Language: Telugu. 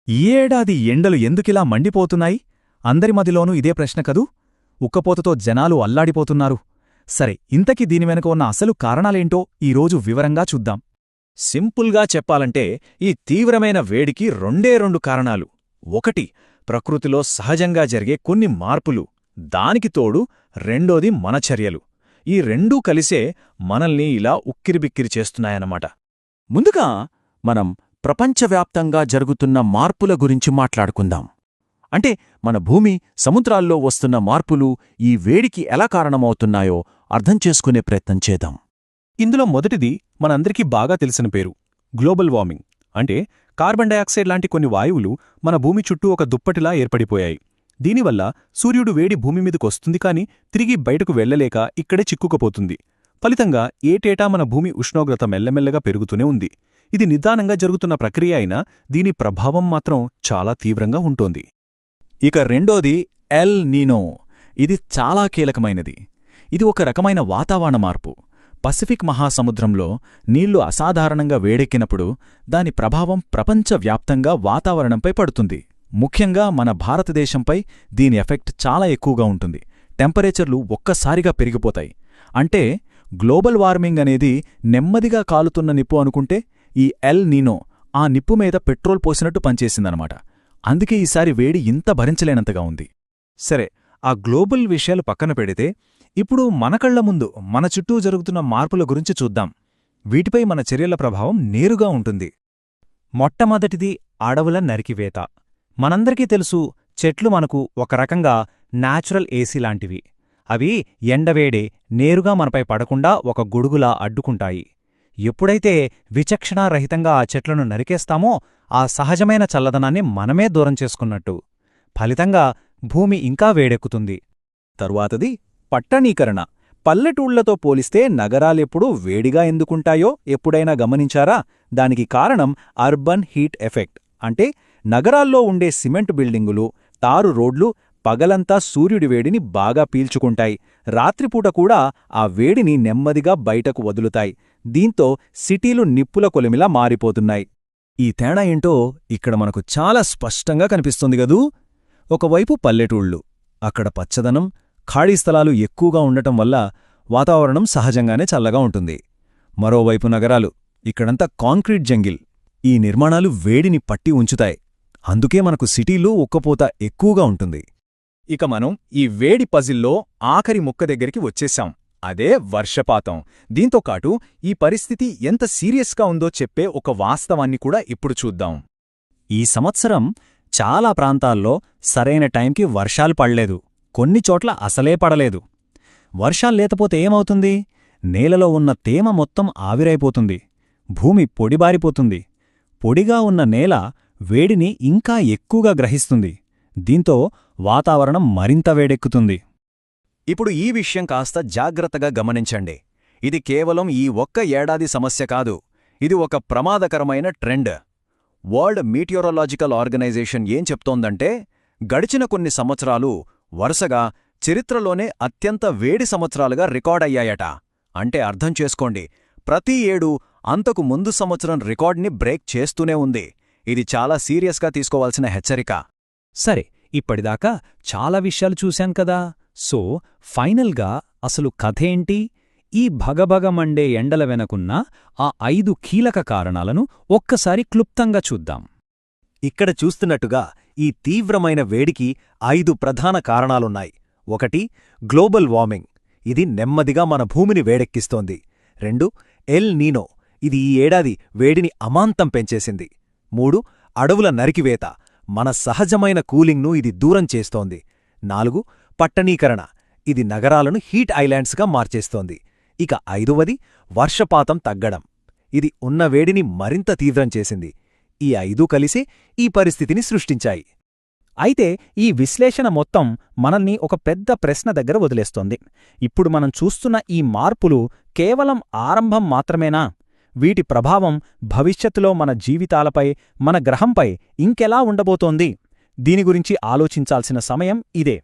ఈ ఏడాది ఎండలు ఎందుకిలా మండిపోతున్నాయి? అందరి మదిలోనూ ఇదే ప్రశ్న కదూ? ఉక్కపోతతో జనాలు అల్లాడిపోతున్నారు. సరే, ఇంతకీ దీని వెనుక ఉన్న అసలు కారణాలేంటో ఈరోజు వివరంగా చూద్దాం. సింపుల్గా చెప్పాలంటే ఈ తీవ్రమైన వేడికి రెండు కారణాలు. ఒకటి, ప్రకృతిలో సహజంగా జరిగే కొన్ని మార్పులు. దానికి తోడు రెండోది మన చర్యలు. ఈ రెండూ కలిసే మనల్ని ఇలా ఉక్కిరిబిక్కిరి చేస్తున్నాయన్నమాట. ముందుగా మనం ప్రపంచవ్యాప్తంగా జరుగుతున్న మార్పుల గురించి మాట్లాడుకుందాం. అంటే మన భూమి, సముద్రాల్లో వస్తున్న మార్పులు ఈ వేడికి ఎలా కారణమవుతున్నాయో అర్థం చేసుకునే ప్రయత్నం చేద్దాం. ఇందులో మొదటిది మనందరికీ బాగా తెలిసిన పేరు గ్లోబల్ వార్మింగ్. అంటే కార్బన్ డయాక్సైడ్ లాంటి కొన్ని వాయువులు మన భూమి చుట్టూ ఒక దుప్పటిలా ఏర్పడిపోయాయి. దీనివల్ల సూర్యుడు వేడి భూమి మీదకొస్తుంది కాని తిరిగి బయటకు వెళ్లలేక ఇక్కడే చిక్కుకుపోతుంది. ఫలితంగా ఏటేటా మన భూమి ఉష్ణోగ్రత మెల్లమెల్లగా పెరుగుతూనే ఉంది. ఇది నిదానంగా జరుగుతున్న ప్రక్రియ అయినా దీని ప్రభావం మాత్రం చాలా తీవ్రంగా ఉంటోంది. ఇక రెండోది ఎల్ నీనో. ఇది చాలా కీలకమైనది. ఇది ఒక రకమైన వాతావరణ మార్పు. పసిఫిక్ మహాసముద్రంలో నీళ్లు అసాధారణంగా వేడెక్కినప్పుడు దాని ప్రభావం ప్రపంచవ్యాప్తంగా వాతావరణంపై పడుతుంది. ముఖ్యంగా మన భారతదేశంపై దీని ఎఫెక్ట్ చాలా ఎక్కువగా ఉంటుంది. టెంపరేచర్లు ఒక్కసారిగా పెరిగిపోతాయి. అంటే గ్లోబల్ వార్మింగ్ అనేది నెమ్మదిగా కాలుతున్న నిప్పు అనుకుంటే, ఈ ఎల్ నీనో ఆ నిప్పు మీద పెట్రోల్ పోసినట్టు పనిచేసిందనమాట. అందుకే ఈసారి వేడి ఇంత భరించలేనంతగా ఉంది. సరే, ఆ గ్లోబల్ విషయాలు పక్కన పెడితే ఇప్పుడు మన కళ్ల ముందు మన చుట్టూ జరుగుతున్న మార్పుల గురించి చూద్దాం. వీటిపై మన చర్యల ప్రభావం నేరుగా ఉంటుంది. మొట్టమొదటిది అడవుల నరికివేత. మనందరికీ తెలుసు, చెట్లు మనకు ఒక రకంగా న్యాచురల్ ఏసీ లాంటివి. అవి ఎండవేడే నేరుగా మనపై పడకుండా ఒక గొడుగులా అడ్డుకుంటాయి. ఎప్పుడైతే విచక్షణారహితంగా ఆ చెట్లను నరికేస్తామో ఆ సహజమైన చల్లదనాన్ని మనమే దూరం చేసుకున్నట్టు. ఫలితంగా భూమి ఇంకా వేడెక్కుతుంది. తరువాతది పట్టణీకరణ. పల్లెటూళ్లతో పోలిస్తే నగరాలెప్పుడు వేడిగా ఎందుకుంటాయో ఎప్పుడైనా గమనించారా? దానికి కారణం అర్బన్ హీట్ ఎఫెక్ట్. అంటే నగరాల్లో ఉండే సిమెంట్ బిల్డింగులు, తారు రోడ్లు పగలంతా సూర్యుడి వేడిని బాగా పీల్చుకుంటాయి. రాత్రిపూట కూడా ఆ వేడిని నెమ్మదిగా బయటకు వదులుతాయి. దీంతో సిటీలు నిప్పుల కొలిమిలా మారిపోతున్నాయి. ఈ తేడా ఏంటో ఇక్కడ మనకు చాలా స్పష్టంగా కనిపిస్తుంది గదూ? ఒకవైపు పల్లెటూళ్ళు, అక్కడ పచ్చదనం, ఖాళీ స్థలాలు ఎక్కువగా ఉండటం వల్ల వాతావరణం సహజంగానే చల్లగా ఉంటుంది. మరోవైపు నగరాలు, ఇక్కడంతా కాంక్రీట్ జంగిల్. ఈ నిర్మాణాలు వేడిని పట్టి ఉంచుతాయి. అందుకే మనకు సిటీలో ఉక్కపోత ఎక్కువగా ఉంటుంది. ఇక మనం ఈ వేడి పజిల్లో ఆఖరి ముక్క దగ్గరికి వచ్చేశాం. అదే వర్షపాతం. దీంతోపాటు ఈ పరిస్థితి ఎంత సీరియస్గా ఉందో చెప్పే ఒక వాస్తవాన్ని కూడా ఇప్పుడు చూద్దాం. ఈ సంవత్సరం చాలా ప్రాంతాల్లో సరైన టైంకి వర్షాలు పడలేదు. కొన్ని చోట్ల అసలే పడలేదు. వర్షాల్లేకపోతే ఏమవుతుంది? నేలలో ఉన్న తేమ మొత్తం ఆవిరైపోతుంది. భూమి పొడిబారిపోతుంది. పొడిగా ఉన్న నేల వేడిని ఇంకా ఎక్కువగా గ్రహిస్తుంది. దీంతో వాతావరణం మరింత వేడెక్కుతుంది. ఇప్పుడు ఈ విషయం కాస్త జాగ్రత్తగా గమనించండి. ఇది కేవలం ఈ ఒక్క ఏడాది సమస్య కాదు. ఇది ఒక ప్రమాదకరమైన ట్రెండ్. వరల్డ్ మీటియోరలాజికల్ ఆర్గనైజేషన్ ఏం చెప్తోందంటే, గడిచిన కొన్ని సంవత్సరాలు వరుసగా చరిత్రలోనే అత్యంత వేడి సంవత్సరాలుగా రికార్డయ్యాయట. అంటే అర్థం చేసుకోండి, ప్రతి ఏడూ అంతకు ముందు సంవత్సరం రికార్డ్ని బ్రేక్ చేస్తూనే ఉంది. ఇది చాలా సీరియస్గా తీసుకోవాల్సిన హెచ్చరిక. సరే, ఇప్పటిదాకా చాలా విషయాలు చూశాం కదా. సో ఫైనల్గా అసలు కథేంటి? ఈ భగభగమండే ఎండల వెనకున్న ఆ 5 కీలక కారణాలను ఒక్కసారి క్లుప్తంగా చూద్దాం. ఇక్కడ చూస్తున్నట్టుగా ఈ తీవ్రమైన వేడికి 5 ప్రధాన కారణాలున్నాయి. 1, గ్లోబల్ వార్మింగ్. ఇది నెమ్మదిగా మన భూమిని వేడెక్కిస్తోంది. 2, ఎల్ నీనో. ఇది ఈ ఏడాది వేడిని అమాంతం పెంచేసింది. 3, అడవుల నరికివేత. మన సహజమైన కూలింగ్ను ఇది దూరం చేస్తోంది. 4, పట్టణీకరణ. ఇది నగరాలను హీట్ ఐలాండ్స్గా మార్చేస్తోంది. ఇక 5వది వర్షపాతం తగ్గడం. ఇది ఉన్న వేడిని మరింత తీవ్రం చేసింది. ఈ 5 కలిసి ఈ పరిస్థితిని సృష్టించాయి. అయితే ఈ విశ్లేషణ మొత్తం మనల్ని ఒక పెద్ద ప్రశ్న దగ్గర వదిలేస్తోంది. ఇప్పుడు మనం చూస్తున్న ఈ మార్పులు కేవలం ఆరంభం మాత్రమేనా? వీటి ప్రభావం భవిష్యత్తులో మన జీవితాలపై, మన గ్రహంపై ఇంకెలా ఉండబోతోంది? దీని గురించి ఆలోచించాల్సిన సమయం ఇదే.